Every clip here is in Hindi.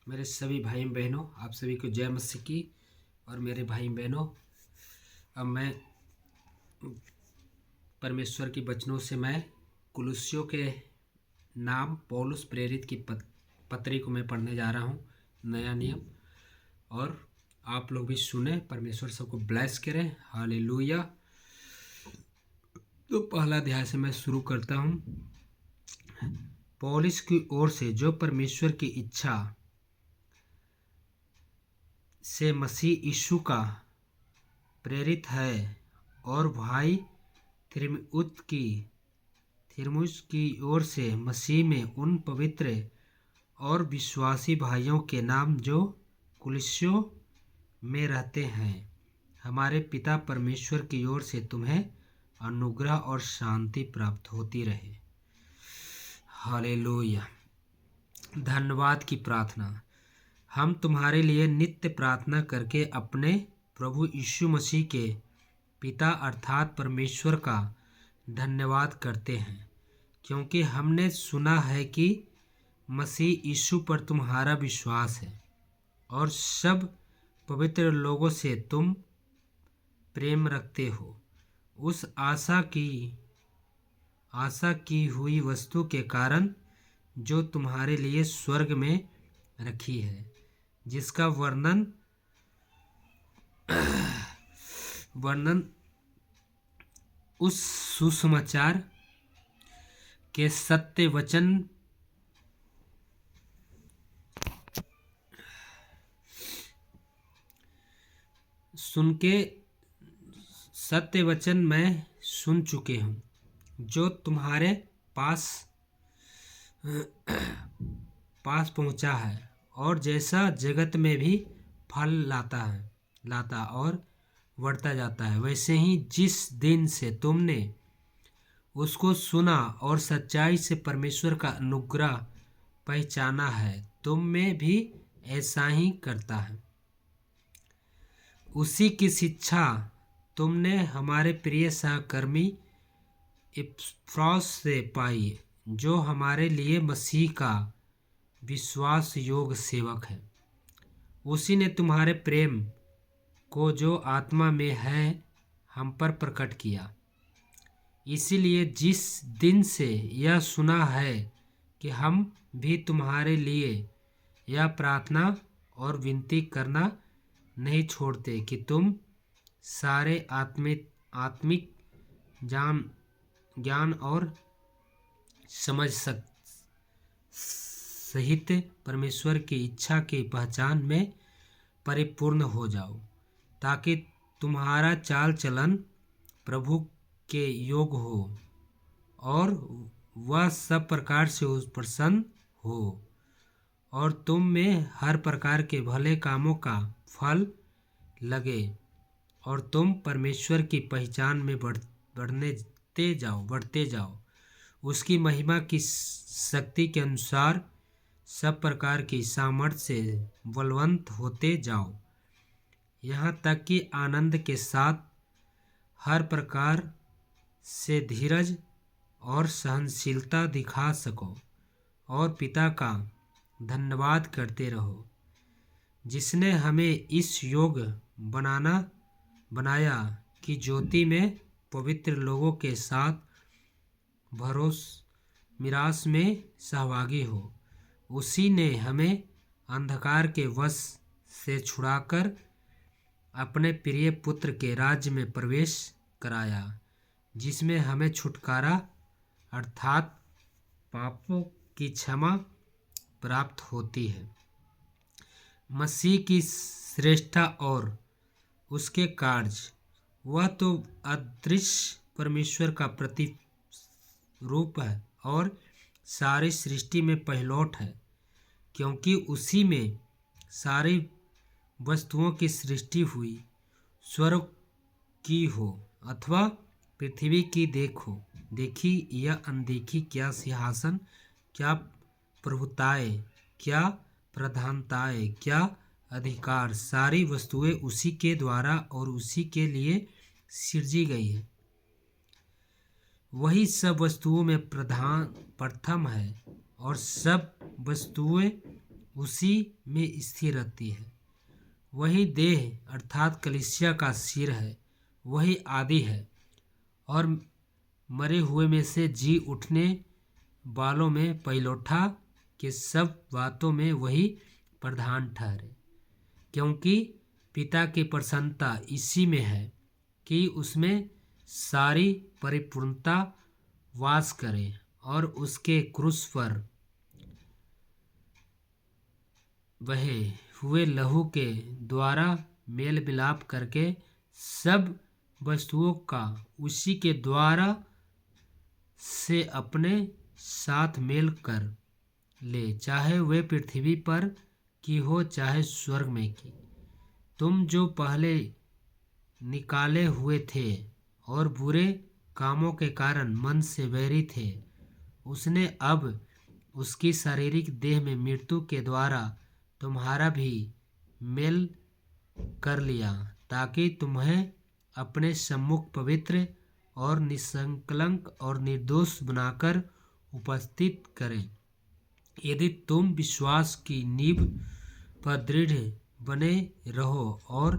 मेरे सभी भाई बहनों, आप सभी को जय मसीह की। और मेरे भाई बहनों, अब मैं परमेश्वर की वचनों से मैं कुलुस्सियों के नाम पौलुस प्रेरित की पत्री को मैं पढ़ने जा रहा हूँ, नया नियम। और आप लोग भी सुने, परमेश्वर सबको ब्लेस करें। हालेलुया। तो पहला अध्याय से मैं शुरू करता हूँ। पौलुस की ओर से, जो परमेश्वर की इच्छा से मसीह यीशु का प्रेरित है, और भाई थिर्मुस की ओर से मसीह में उन पवित्र और विश्वासी भाइयों के नाम जो कुलुस्सियों में रहते हैं, हमारे पिता परमेश्वर की ओर से तुम्हें अनुग्रह और शांति प्राप्त होती रहे। हालेलुया। धन्यवाद की प्रार्थना। हम तुम्हारे लिए नित्य प्रार्थना करके अपने प्रभु यीशु मसीह के पिता अर्थात परमेश्वर का धन्यवाद करते हैं, क्योंकि हमने सुना है कि मसीह यीशु पर तुम्हारा विश्वास है और सब पवित्र लोगों से तुम प्रेम रखते हो। उस आशा की हुई वस्तु के कारण जो तुम्हारे लिए स्वर्ग में रखी है, जिसका वर्णन उस सुसमाचार के सत्य वचन सुन के सत्य वचन मैं सुन चुके हूँ, जो तुम्हारे पास पहुँचा है, और जैसा जगत में भी फल लाता और बढ़ता जाता है, वैसे ही जिस दिन से तुमने उसको सुना और सच्चाई से परमेश्वर का अनुग्रह पहचाना है, तुम में भी ऐसा ही करता है। उसी की शिक्षा तुमने हमारे प्रिय सहकर्मी इपफ्रास से पाई, जो हमारे लिए मसीह का विश्वास योग्य सेवक है। उसी ने तुम्हारे प्रेम को जो आत्मा में है हम पर प्रकट किया। इसीलिए जिस दिन से यह सुना है कि हम भी तुम्हारे लिए यह प्रार्थना और विनती करना नहीं छोड़ते कि तुम सारे आत्मिक ज्ञान और समझ सहित परमेश्वर की इच्छा की पहचान में परिपूर्ण हो जाओ, ताकि तुम्हारा चाल चलन प्रभु के योग हो और वह सब प्रकार से उस प्रसन्न हो, और तुम में हर प्रकार के भले कामों का फल लगे, और तुम परमेश्वर की पहचान में बढ़ते जाओ, उसकी महिमा की शक्ति के अनुसार सब प्रकार की सामर्थ्य से बलवंत होते जाओ, यहाँ तक कि आनंद के साथ हर प्रकार से धीरज और सहनशीलता दिखा सको, और पिता का धन्यवाद करते रहो, जिसने हमें इस योग बनाया कि ज्योति में पवित्र लोगों के साथ मिरास में सहभागी हो। उसी ने हमें अंधकार के वश से छुड़ाकर अपने प्रिय पुत्र के राज्य में प्रवेश कराया, जिसमें हमें छुटकारा अर्थात पापों की क्षमा प्राप्त होती है। मसीह की श्रेष्ठता और उसके कार्य, वह तो अदृश्य परमेश्वर का प्रतिरूप है और सारी सृष्टि में पहिलौठ है, क्योंकि उसी में सारी वस्तुओं की सृष्टि हुई, स्वर्ग की हो अथवा पृथ्वी की देखी या अनदेखी, क्या सिंहासन, क्या प्रभुताएं, क्या प्रधानताएं, क्या अधिकार, सारी वस्तुएं उसी के द्वारा और उसी के लिए सृजी गई है। वही सब वस्तुओं में प्रथम है, और सब वस्तुएं उसी में स्थिर रहती है। वही देह अर्थात कलीसिया का सिर है, वही आदि है और मरे हुए में से जी उठने वालों में पहिलौठा के सब बातों में वही प्रधान ठहरे। क्योंकि पिता की प्रसन्नता इसी में है कि उसमें सारी परिपूर्णता वास करे और उसके क्रूस पर बहे हुए लहू के द्वारा मेल मिलाप करके सब वस्तुओं का उसी के द्वारा से अपने साथ मेल कर ले, चाहे वे पृथ्वी पर की हो चाहे स्वर्ग में की। तुम जो पहले निकाले हुए थे और बुरे कामों के कारण मन से बैरी थे, उसने अब उसकी शारीरिक देह में मृत्यु के द्वारा तुम्हारा भी मेल कर लिया, ताकि तुम्हें अपने सम्मुख पवित्र और निसंकलंक और निर्दोष बनाकर उपस्थित करें। यदि तुम विश्वास की नींव पर दृढ़ बने रहो और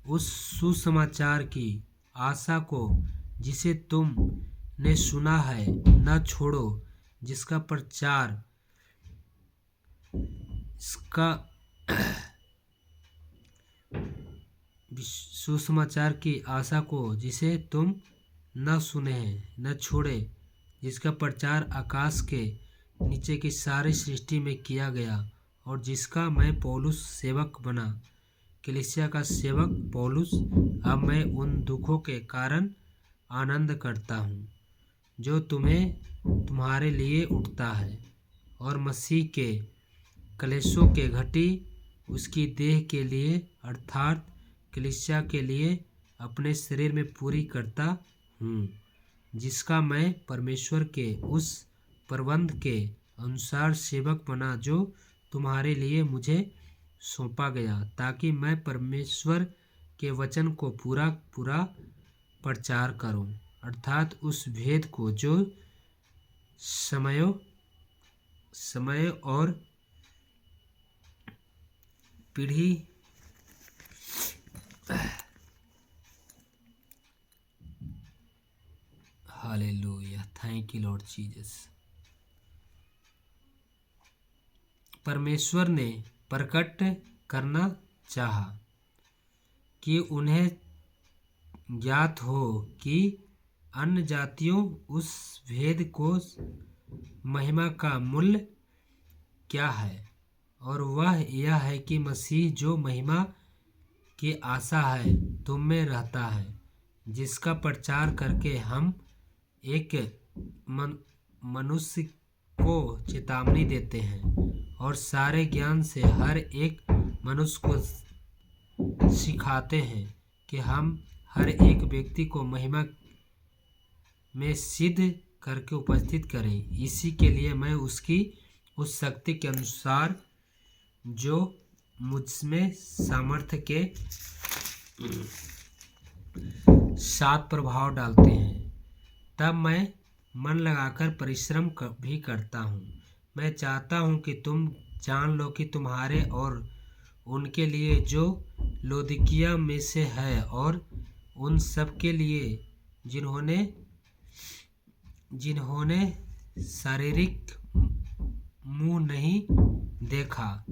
उस सुसमाचार की आशा को जिसे तुमने सुना है न छोड़ो, जिसका प्रचार सुसमाचार की आशा को जिसे तुम न सुने हैं न छोड़े, जिसका प्रचार आकाश के नीचे की सारी सृष्टि में किया गया और जिसका मैं पौलुस सेवक बना। कलीसिया का सेवक पौलुस। अब मैं उन दुखों के कारण आनंद करता हूँ जो तुम्हारे लिए उठता है और मसीह के कलेशों के घटी उसकी देह के लिए अर्थात कलीसिया के लिए अपने शरीर में पूरी करता हूँ, जिसका मैं परमेश्वर के उस प्रबंध के अनुसार सेवक बना जो तुम्हारे लिए मुझे सौंपा गया, ताकि मैं परमेश्वर के वचन को पूरा प्रचार करूं, अर्थात उस भेद को जो समय और पीढ़ी hallelujah, thank you Lord Jesus. परमेश्वर ने प्रकट करना चाहा कि उन्हें ज्ञात हो कि अन्य जातियों उस भेद को महिमा का मूल्य क्या है, और वह यह है कि मसीह जो महिमा की आशा है तुम में रहता है, जिसका प्रचार करके हम एक मनुष्य को चेतावनी देते हैं और सारे ज्ञान से हर एक मनुष्य को सिखाते हैं कि हम हर एक व्यक्ति को महिमा में सिद्ध करके उपस्थित करें। इसी के लिए मैं उसकी उस शक्ति के अनुसार जो मुझमें सामर्थ्य के साथ प्रभाव डालते हैं, तब मैं मन लगाकर परिश्रम भी करता हूँ। मैं चाहता हूँ कि तुम जान लो कि तुम्हारे और उनके लिए जो लौदीकिया में से है और उन सब के लिए जिन्होंने शारीरिक मुंह नहीं देखा,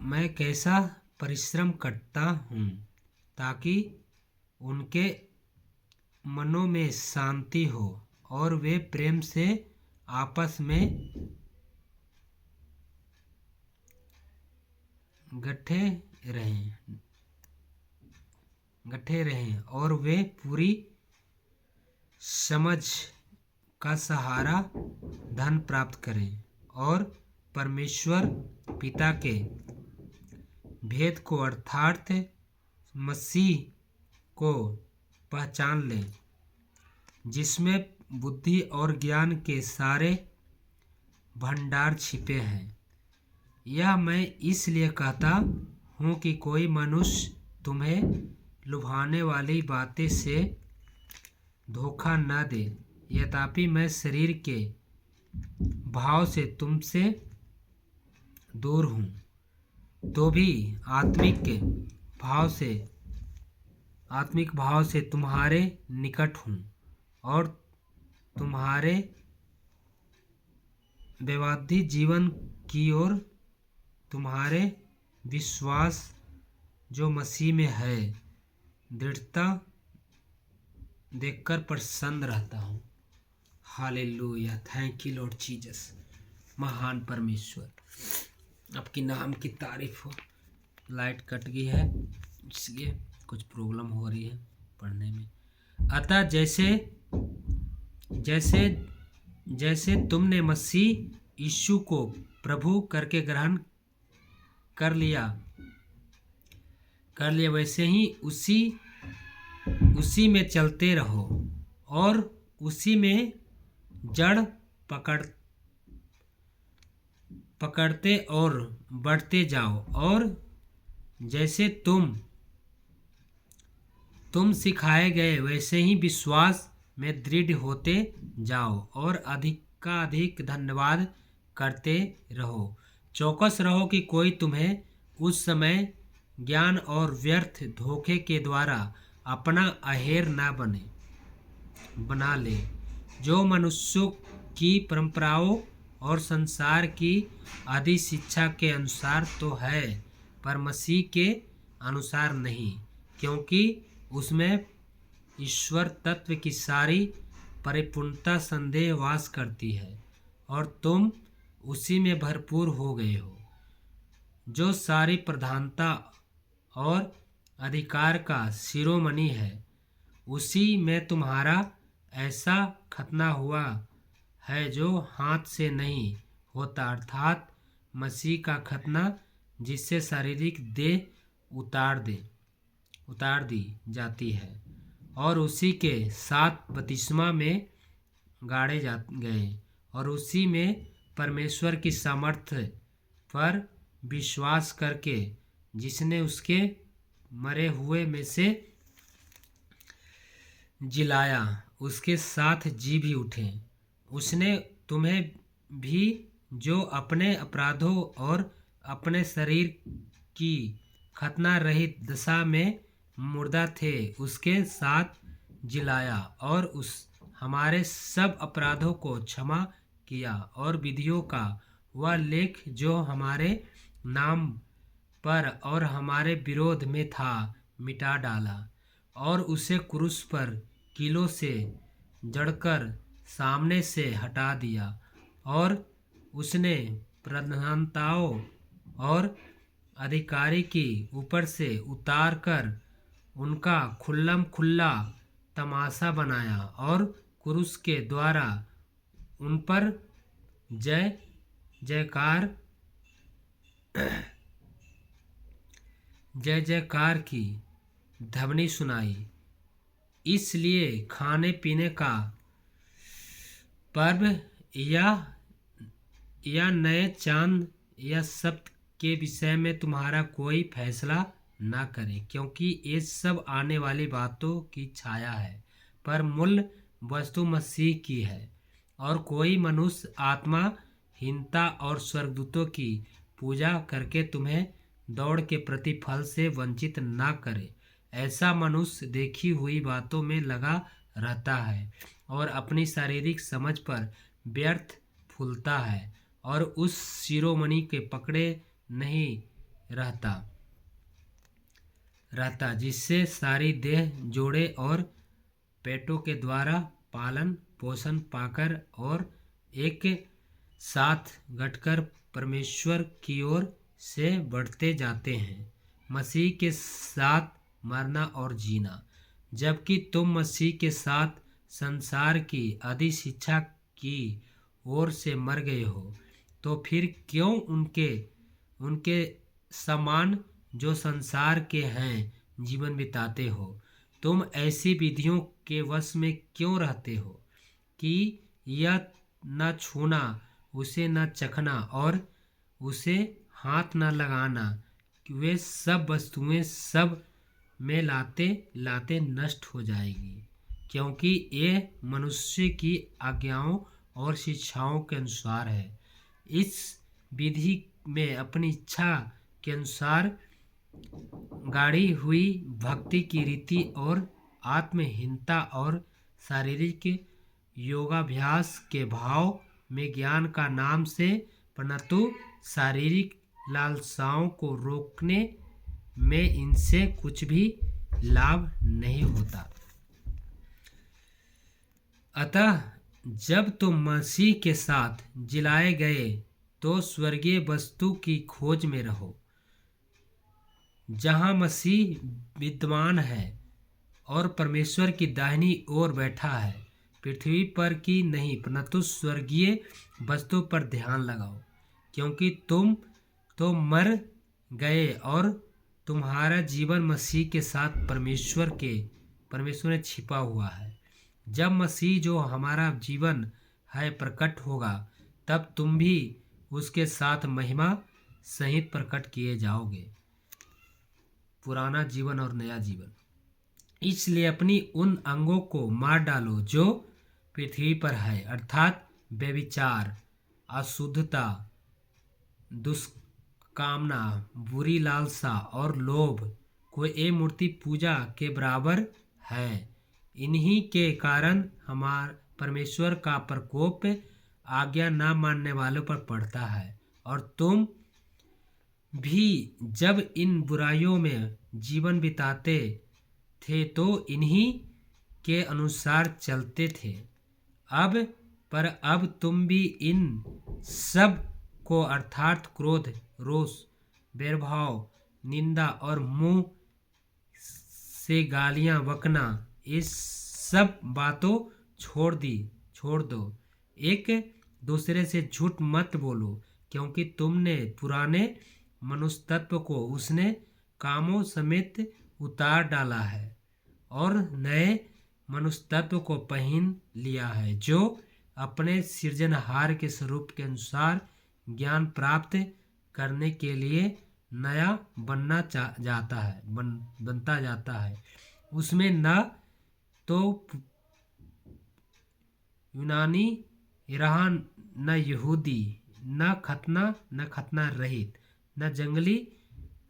मैं कैसा परिश्रम करता हूँ, ताकि उनके मनों में शांति हो और वे प्रेम से आपस में गठे रहें और वे पूरी समझ का सहारा धन प्राप्त करें और परमेश्वर पिता के भेद को अर्थात मसीह को पहचान लें, जिसमें बुद्धि और ज्ञान के सारे भंडार छिपे हैं। यह मैं इसलिए कहता हूँ कि कोई मनुष्य तुम्हें लुभाने वाली बातें से धोखा न दे, यद्यपि मैं शरीर के भाव से तुमसे दूर हूँ, तो भी आत्मिक भाव से तुम्हारे निकट हूँ और तुम्हारे वैवाहिक जीवन की ओर तुम्हारे विश्वास जो मसीह में है दृढ़ता देखकर प्रसन्न रहता हूँ। Hallelujah, thank you Lord Jesus. महान परमेश्वर, आपके नाम की तारीफ हो। लाइट कट गई है, इसलिए कुछ प्रॉब्लम हो रही है पढ़ने में। अतः जैसे तुमने मसीह यीशु को प्रभु करके ग्रहण कर लिया, वैसे ही उसी में चलते रहो और उसी में जड़ पकड़ते और बढ़ते जाओ, और जैसे तुम सिखाए गए वैसे ही विश्वास में दृढ़ होते जाओ और अधिक धन्यवाद करते रहो। चौकस रहो कि कोई तुम्हें उस समय ज्ञान और व्यर्थ धोखे के द्वारा अपना अहेर न बना ले, जो मनुष्यों की परंपराओं और संसार की आदि शिक्षा के अनुसार तो है, पर मसीह के अनुसार नहीं, क्योंकि उसमें ईश्वर तत्व की सारी परिपूर्णता संदेह वास करती है और तुम उसी में भरपूर हो गए हो, जो सारी प्रधानता और अधिकार का शिरोमणि है। उसी में तुम्हारा ऐसा खतना हुआ है जो हाथ से नहीं होता, अर्थात मसीह का खतना, जिससे शारीरिक देह उतार दी जाती है और उसी के साथ बपतिस्मा में गाड़े गए और उसी में परमेश्वर की सामर्थ्य पर विश्वास करके, जिसने उसके मरे हुए में से जिलाया, उसके साथ जी भी उठे। उसने तुम्हें भी, जो अपने अपराधों और अपने शरीर की खतना रहित दशा में मुर्दा थे, उसके साथ जिलाया और हमारे सब अपराधों को क्षमा किया और विधियों का वह लेख जो हमारे नाम पर और हमारे विरोध में था मिटा डाला, और उसे क्रूस पर कीलों से जड़कर सामने से हटा दिया, और उसने प्रधानताओं और अधिकारी की ऊपर से उतार कर उनका खुल्ला तमाशा बनाया और क्रूस के द्वारा उन पर जय जयकार की ध्वनि सुनाई। इसलिए खाने पीने का पर्व या नए चांद या सप्त के विषय में तुम्हारा कोई फैसला ना करें, क्योंकि ये सब आने वाली बातों की छाया है, पर मूल वस्तु मसीह की है। और कोई मनुष्य आत्माहीनता और स्वर्गदूतों की पूजा करके तुम्हें दौड़ के प्रतिफल से वंचित ना करे। ऐसा मनुष्य देखी हुई बातों में लगा रहता है और अपनी शारीरिक समझ पर व्यर्थ फूलता है और उस शिरोमणि के पकड़े नहीं रहता, जिससे सारी देह जोड़े और पेटों के द्वारा पालन पोषण पाकर और एक साथ घटकर परमेश्वर की ओर से बढ़ते जाते हैं। मसीह के साथ मरना और जीना। जबकि तुम मसीह के साथ संसार की आदि शिक्षा की ओर से मर गए हो, तो फिर क्यों उनके समान जो संसार के हैं जीवन बिताते हो? तुम ऐसी विधियों के वश में क्यों रहते हो कि यह न छूना, उसे न चखना और उसे हाथ न लगाना, वे सब वस्तुएं सब में लाते नष्ट हो जाएगी, क्योंकि ये मनुष्य की आज्ञाओं और शिक्षाओं के अनुसार है। इस विधि में अपनी इच्छा के अनुसार गाढ़ी हुई भक्ति की रीति और आत्महीनता और शारीरिक योगाभ्यास के भाव में ज्ञान का नाम से, परंतु शारीरिक लालसाओं को रोकने में इनसे कुछ भी लाभ नहीं होता। अतः जब तुम मसीह के साथ जिलाए गए तो स्वर्गीय वस्तु की खोज में रहो, जहाँ मसीह विद्यमान है और परमेश्वर की दाहिनी ओर बैठा है। पृथ्वी पर की नहीं परंतु स्वर्गीय वस्तु पर ध्यान लगाओ, क्योंकि तुम तो मर गए और तुम्हारा जीवन मसीह के साथ परमेश्वर में छिपा हुआ है। जब मसीह जो हमारा जीवन है प्रकट होगा, तब तुम भी उसके साथ महिमा सहित प्रकट किए जाओगे। पुराना जीवन और नया जीवन। इसलिए अपनी उन अंगों को मार डालो जो पृथ्वी पर है, अर्थात व्यभिचार, अशुद्धता, दुष्कामना, बुरी लालसा और लोभ, को ये मूर्ति पूजा के बराबर है। इन्हीं के कारण हमार परमेश्वर का प्रकोप आज्ञा न मानने वालों पर पड़ता है। और तुम भी जब इन बुराइयों में जीवन बिताते थे तो इन्हीं के अनुसार चलते थे। अब तुम भी इन सब को अर्थात क्रोध, रोष, वैरभाव, निंदा और मुंह से गालियां बकना, इस सब बातों छोड़ दो। एक दूसरे से झूठ मत बोलो, क्योंकि तुमने पुराने मनुष्य तत्व को उसने कामों समेत उतार डाला है और नए मनुष्य तत्व को पहन लिया है, जो अपने सृजनहार के स्वरूप के अनुसार ज्ञान प्राप्त करने के लिए नया बनता जाता है। उसमें न तो यूनानी रहा, न यहूदी, न खतना रहित, न जंगली,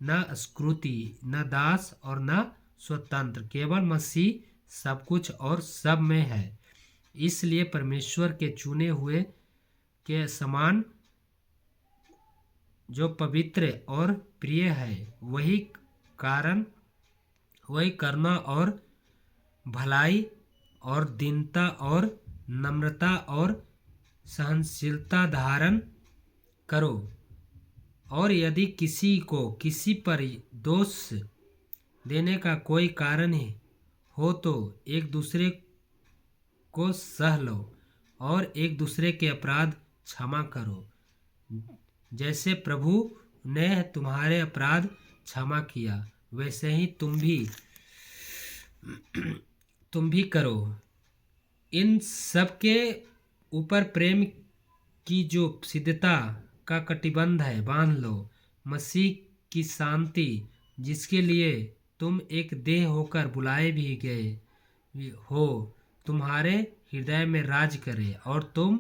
न अस्कृति, न दास और न स्वतंत्र, केवल मसीह सब कुछ और सब में है। इसलिए परमेश्वर के चुने हुए के समान जो पवित्र और प्रिय है, वही करना और भलाई और दीनता और नम्रता और सहनशीलता धारण करो। और यदि किसी को किसी पर दोष देने का कोई कारण हो तो एक दूसरे को सह लो और एक दूसरे के अपराध क्षमा करो, जैसे प्रभु ने तुम्हारे अपराध क्षमा किया, वैसे ही तुम भी करो। इन सब के ऊपर प्रेम की जो सिद्धता का कटिबंध है बांध लो। मसीह की शांति, जिसके लिए तुम एक देह होकर बुलाए भी गए हो, तुम्हारे हृदय में राज करे और तुम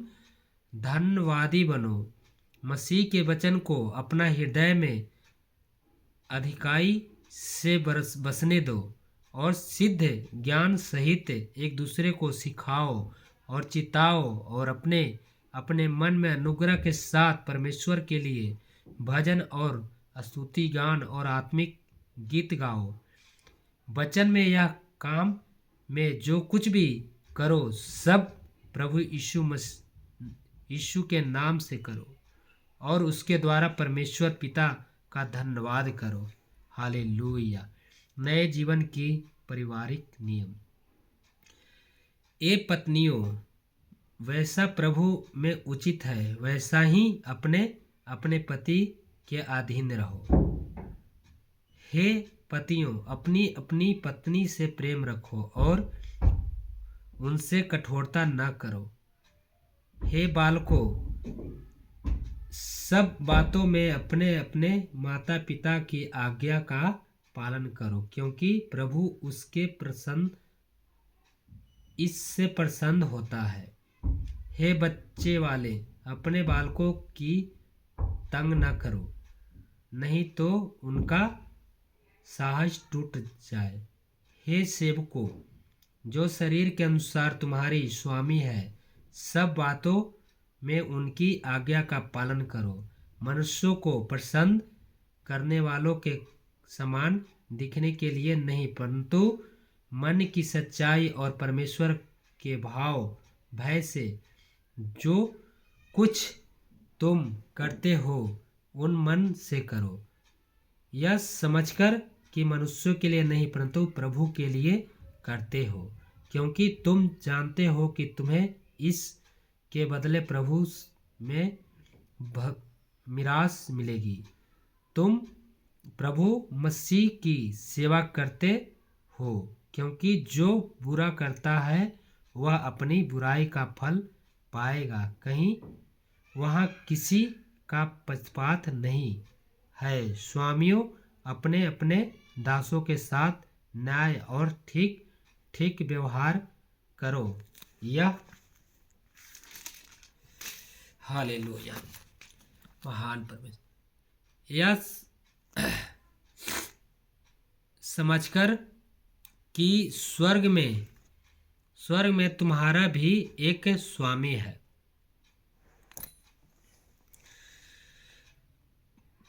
धन्यवादी बनो। मसीह के वचन को अपना हृदय में अधिकाई से बसने दो और सिद्ध ज्ञान सहित एक दूसरे को सिखाओ और चिताओ और अपने मन में अनुग्रह के साथ परमेश्वर के लिए भजन और स्तुति गान और आत्मिक गीत गाओ। वचन में यह काम में जो कुछ भी करो, सब प्रभु यीशु के नाम से करो और उसके द्वारा परमेश्वर पिता का धन्यवाद करो। हालेलुया। नए जीवन की पारिवारिक नियम। ए पत्नियों, वैसा प्रभु में उचित है, वैसा ही अपने पति के अधीन रहो। हे पतियों, अपनी पत्नी से प्रेम रखो और उनसे कठोरता न करो। हे बालकों, सब बातों में अपने माता पिता की आज्ञा का पालन करो, क्योंकि प्रभु उसके प्रसन्न इससे प्रसन्न होता है। हे बच्चे वाले, अपने बालकों की तंग न करो, नहीं तो उनका साहस टूट जाए। हे सेवकों, जो शरीर के अनुसार तुम्हारी स्वामी है, सब बातों में उनकी आज्ञा का पालन करो। मनुष्यों को प्रसन्न करने वालों के समान दिखने के लिए नहीं, परंतु मन की सच्चाई और परमेश्वर के भाव भय से जो कुछ तुम करते हो उन मन से करो, यह समझकर कि मनुष्यों के लिए नहीं परंतु प्रभु के लिए करते हो, क्योंकि तुम जानते हो कि तुम्हें इस के बदले प्रभु में मिरास मिलेगी। तुम प्रभु मसीह की सेवा करते हो, क्योंकि जो बुरा करता है वह अपनी बुराई का फल पाएगा। कहीं वहाँ किसी का पक्षपात नहीं है। स्वामियों, अपने अपने दासों के साथ न्याय और ठीक ठीक व्यवहार करो। यह हालेलुया, महान परमेश्वर, यह समझकर कि स्वर्ग में तुम्हारा भी एक स्वामी है।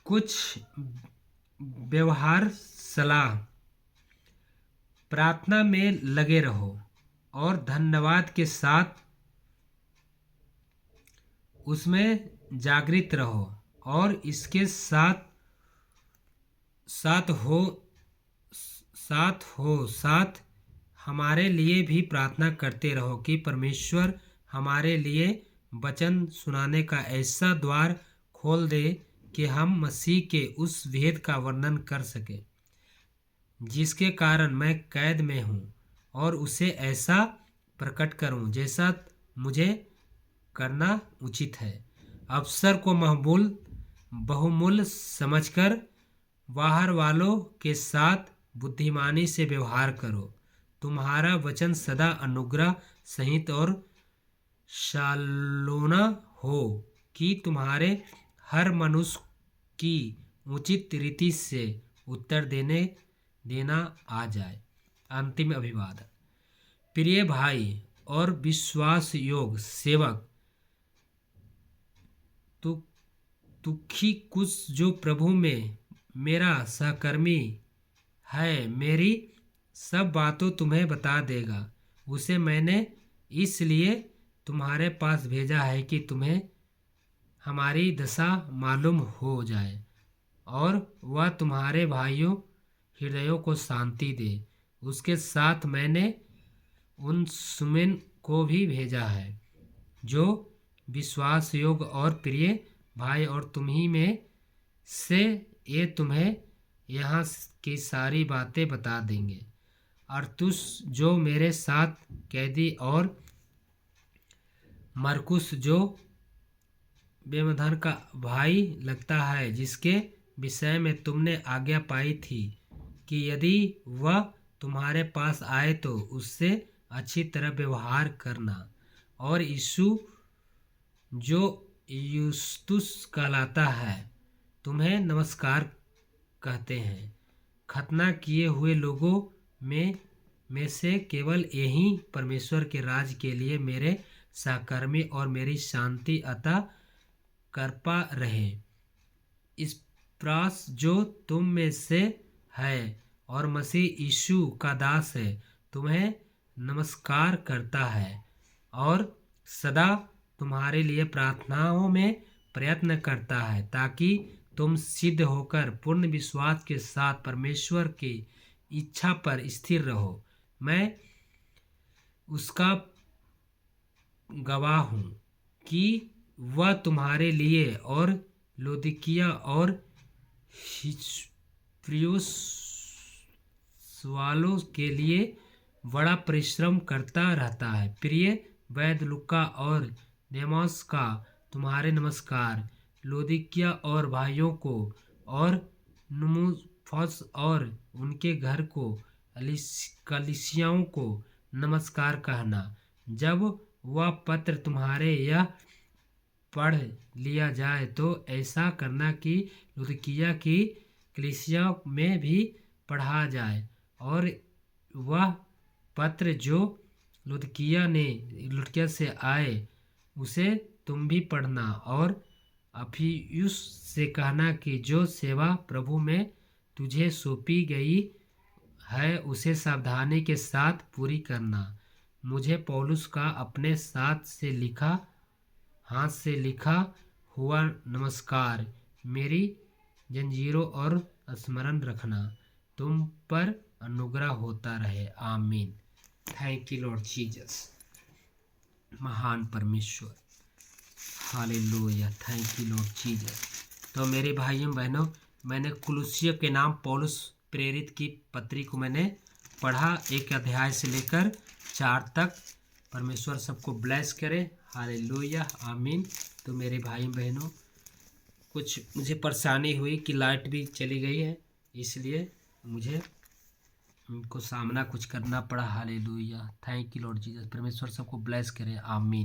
कुछ व्यवहार सलाह, प्रार्थना में लगे रहो और धन्यवाद के साथ उसमें जागृत रहो, और इसके साथ हमारे लिए भी प्रार्थना करते रहो कि परमेश्वर हमारे लिए वचन सुनाने का ऐसा द्वार खोल दे कि हम मसीह के उस भेद का वर्णन कर सकें जिसके कारण मैं कैद में हूँ, और उसे ऐसा प्रकट करूँ जैसा मुझे करना उचित है। अवसर को बहुमूल्य समझकर बाहर वालों के साथ बुद्धिमानी से व्यवहार करो। तुम्हारा वचन सदा अनुग्रह सहित और शालोना हो कि तुम्हारे हर मनुष्य की उचित रीति से उत्तर देना आ जाए। अंतिम अभिवादन। प्रिय भाई और विश्वास योग्य सेवक तुखिकुस, जो प्रभु में मेरा सहकर्मी है, मेरी सब बातों तुम्हें बता देगा। उसे मैंने इसलिए तुम्हारे पास भेजा है कि तुम्हें हमारी दशा मालूम हो जाए और वह तुम्हारे भाइयों हृदयों को शांति दे। उसके साथ मैंने उन सुमेन को भी भेजा है, जो विश्वास योग्य और प्रिय भाई, और तुम्ही में से ये तुम्हें यहाँ की सारी बातें बता देंगे। अरतुस, जो मेरे साथ कैदी, और मरकुस, जो बेमधन का भाई लगता है, जिसके विषय में तुमने आज्ञा पाई थी कि यदि वह तुम्हारे पास आए तो उससे अच्छी तरह व्यवहार करना। और यीशु, जो यूस्तुस कहलाता है, तुम्हें नमस्कार कहते हैं। खतना किए हुए लोगों में से केवल यही परमेश्वर के राज के लिए मेरे सहकर्मी और मेरी शांति अता कृपा रहे। इस प्रास, जो तुम में से है और मसीह यीशु का दास है, तुम्हें नमस्कार करता है और सदा तुम्हारे लिए प्रार्थनाओं में प्रयत्न करता है, ताकि तुम सिद्ध होकर पूर्ण विश्वास के साथ परमेश्वर की इच्छा पर स्थिर रहो। मैं उसका गवाह हूँ कि वह तुम्हारे लिए और लौदीकिया और हिस्पुलियुस वालों के लिए बड़ा परिश्रम करता रहता है। प्रिय वैद्य लूका और देमास का तुम्हारे नमस्कार। लौदीकिया और भाइयों को और नुमुफस और उनके घर को कलीसियाओं को नमस्कार कहना। जब वह पत्र तुम्हारे यह पढ़ लिया जाए तो ऐसा करना कि लुदिकिया की कलीसिया में भी पढ़ा जाए, और वह पत्र जो लुदिकिया से आए उसे तुम भी पढ़ना। और अफियुस से कहना कि जो सेवा प्रभु में तुझे सौंपी गई है उसे सावधानी के साथ पूरी करना। मुझे पौलुस का अपने हाथ से लिखा हुआ नमस्कार। मेरी जंजीरों और स्मरण रखना। तुम पर अनुग्रह होता रहे। आमीन। Thank you Lord Jesus. महान परमेश्वर, hallelujah. Thank you Lord Jesus. तो मेरे भाइयों बहनों, मैंने कुलुस्सियों के नाम पौलुस प्रेरित की पत्री को मैंने पढ़ा, 1 अध्याय से लेकर 4 तक। परमेश्वर सबको ब्लेस करे। हालेलुया। आमीन। तो मेरे भाई बहनों, कुछ मुझे परेशानी हुई कि लाइट भी चली गई है, इसलिए मुझे उनको सामना कुछ करना पड़ा। Hallelujah. Thank you Lord Jesus. परमेश्वर सबको ब्लेस करे। आमीन।